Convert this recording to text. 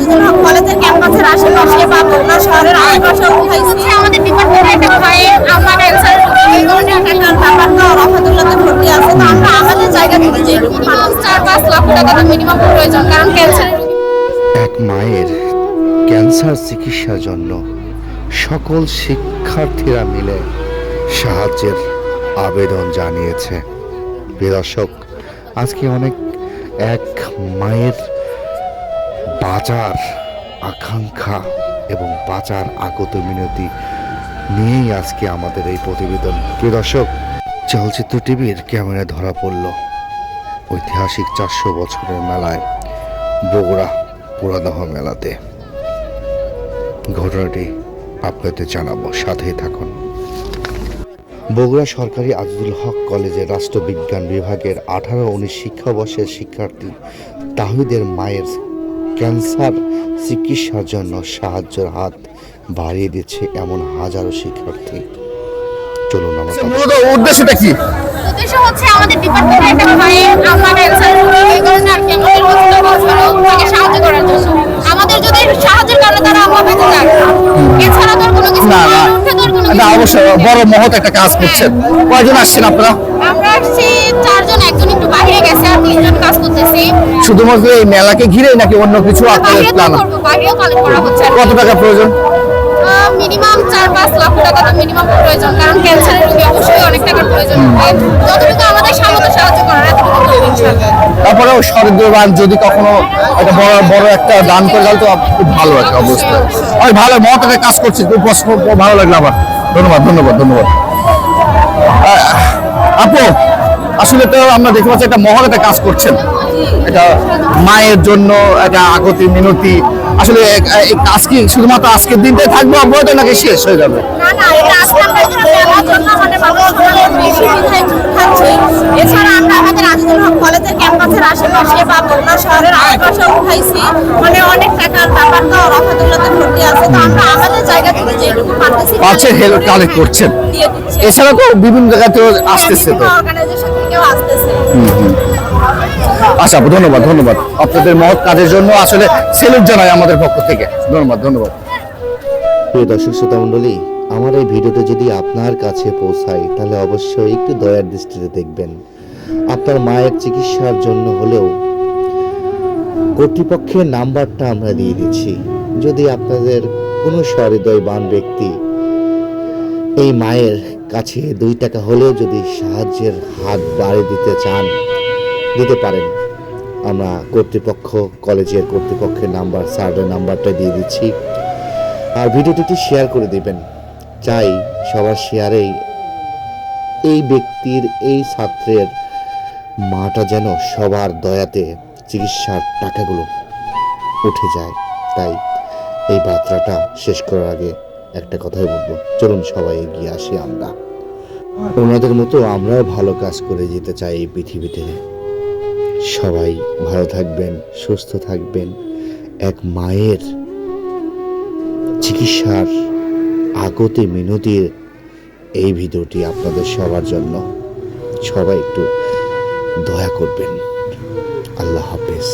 আজিজুল হক কলেজের ক্যাম্পাসের আশেপাশে বা খুলনা শহরের আশেপাশে উঠাইছি। আমাদের ডিপার্টমেন্টে একটা ভাইয়ের আমার ক্যান্সার এই ধরনের একটা ব্যাপারটা রহমতুল্লাহতে ভর্তি আছে। তো আমরা আমাদের জায়গা থেকে যেটুকু 4-5 লাখ টাকা মিনিমাম প্রয়োজন, কারণ ক্যান্সার এক মায়ের ক্যান্সার চিকিৎসার জন্য সকল শিক্ষার্থীরা মিলে সাহায্যের আবেদন জানিয়েছে। প্রিয় দর্শক, আজকে এক মায়ের বাঁচার আকাঙ্ক্ষা এবং বাঁচার আগত মিনতি নিয়েই আজকে আমাদের এই প্রতিবেদন। প্রিয় দর্শক, চলচ্চিত্র টিভির ক্যামেরায় ধরা পড়ল ঐতিহাসিক 400 বছরের মেলায়, বগুড়া পুরাদহ মেলাতে। ঘটনাটি আপনাদের জানাবো, সাথেই থাকুন। বগুড়া সরকারি আজিজুল হক কলেজের রাষ্ট্রবিজ্ঞান বিভাগের 18-19 শিক্ষাবর্ষের শিক্ষার্থী তাহিদের মায়ের ক্যান্সার চিকিৎসার জন্য সাহায্যের হাত বাড়িয়ে দিচ্ছে এমন হাজারো শিক্ষার্থী। চলুন আমরা উদ্দেশ্যটা কি? উদ্দেশ্য হচ্ছে আমাদের ডিপার্টমেন্টে একটা ভাইয়ের আমার ক্যান্সার এই কারণে আর কি আমাদের তাকে সাহায্য করার জন্য। আমাদের যদি সাহায্যের কারণে তারা আমরা বেঁচে যাক, এছাড়া তো আর কোনো কিছু না, অবশ্যই বড় মহৎ একটা কাজ করছেন। কয়জন আসছেন আপনারা? আমরা আসছি 4 জন, একজন একটু বাইরে গেছে আর 3 জন কাজ করতেছি। শুধুমাত্র এই মেলাকে ঘিরে নাকি অন্য কিছু আপনাদের প্ল্যান? বাইরেও কালেক্ট করা হচ্ছে। কত টাকা প্রয়োজন? মিনিমাম 4-5 লাখ টাকা তো মিনিমাম প্রয়োজন, কারণ ক্যান্সারের রোগী অবশ্যই অনেক টাকার প্রয়োজন হবে। যতটুকু আমাদের সামর্থ্য সাহায্য করার এতটুকু করব ইনশাআল্লাহ। তারপরেও সহৃদয়বান যদি কখনো একটা বড় একটা দান করে তাহলে তো খুব ভালো একটা অবস্থা। অনেক ভালো মহৎ একটা কাজ করছে, খুব ভালো লাগলো আমার। ধন্যবাদ ধন্যবাদ ধন্যবাদ। আপু, আসলে তো আমরা দেখতে পাচ্ছি একটা মহৎ একটা কাজ করছেন, এটা মায়ের জন্য একটা আগতি মিনতি। আসলে এই কাজ কি শুধুমাত্র আজকের দিনটাই থাকবে অব্যাহত নাকি শেষ হয়ে যাবে? না না, এটা আজকে আমরা এখানে মেলার জন্য আমাদের বাংলাদেশের বেশি বিধায় থাকছে। এছাড়া আমরা আমাদের আজিজুল হক কলেজের ক্যাম্পাসের আশেপাশে বা খুলনা শহরের আশেপাশে উঠাইছি। মানে অনেক টাকার ব্যাপারটা রহমতুল্লাহতে ভর্তি আছে। তো আমরা আমাদের জায়গা থেকে যেটুকু পারতেছি হেল্প কালেক্ট করছেন। এছাড়া তো বিভিন্ন জায়গাতেও আসতেছে, তো অর্গানাইজেশন থেকেও আসতেছে। আচ্ছা, ধন্যবাদ ধন্যবাদ আপনাদের মহৎ কাজের জন্য। আসলে সেলুট জানাই আমাদের পক্ষ থেকে। ধন্যবাদ ধন্যবাদ। প্রিয় দর্শক শ্রোতা মণ্ডলী, আমার এই ভিডিওটা যদি আপনার কাছে পৌঁছায় তাহলে অবশ্যই একটু দয়ার দৃষ্টিতে দেখবেন। আপনার মায়ের চিকিৎসার জন্য হলেও কর্তৃপক্ষের নাম্বারটা আমরা দিয়ে দিচ্ছি। যদি আপনাদের কোনো সহৃদয়বান ব্যক্তি এই মায়ের কাছে 2 টাকা হলেও যদি সাহায্যের হাত বাড়িয়ে দিতে চান, দিতে পারেন। আমরা কলেজের কর্তৃপক্ষের নাম্বার, স্যারের নাম্বারটা দিয়ে দিচ্ছি। আর ভিডিওটি একটু শেয়ার করে দিবেন। চাই সবার শেয়ারেই এই ব্যক্তির, এই ছাত্রের মাটা যেন সবার দয়াতে চিকিৎসার টাকাগুলো উঠে যায়। তাই এই বার্তাটা শেষ করার আগে একটা কথাই বলবো, চলুন সবাই এগিয়ে আসি। আমরা ওনাদের মতো আমরাও ভালো কাজ করে যেতে চাই এই পৃথিবীতে। সবাই ভালো থাকবেন, সুস্থ থাকবেন। এক মায়ের চিকিৎসার আগতে মিনতির এই ভিডিওটি আপনাদের সবার জন্য। সবাই একটু দয়া করবেন। আল্লাহ হাফেজ।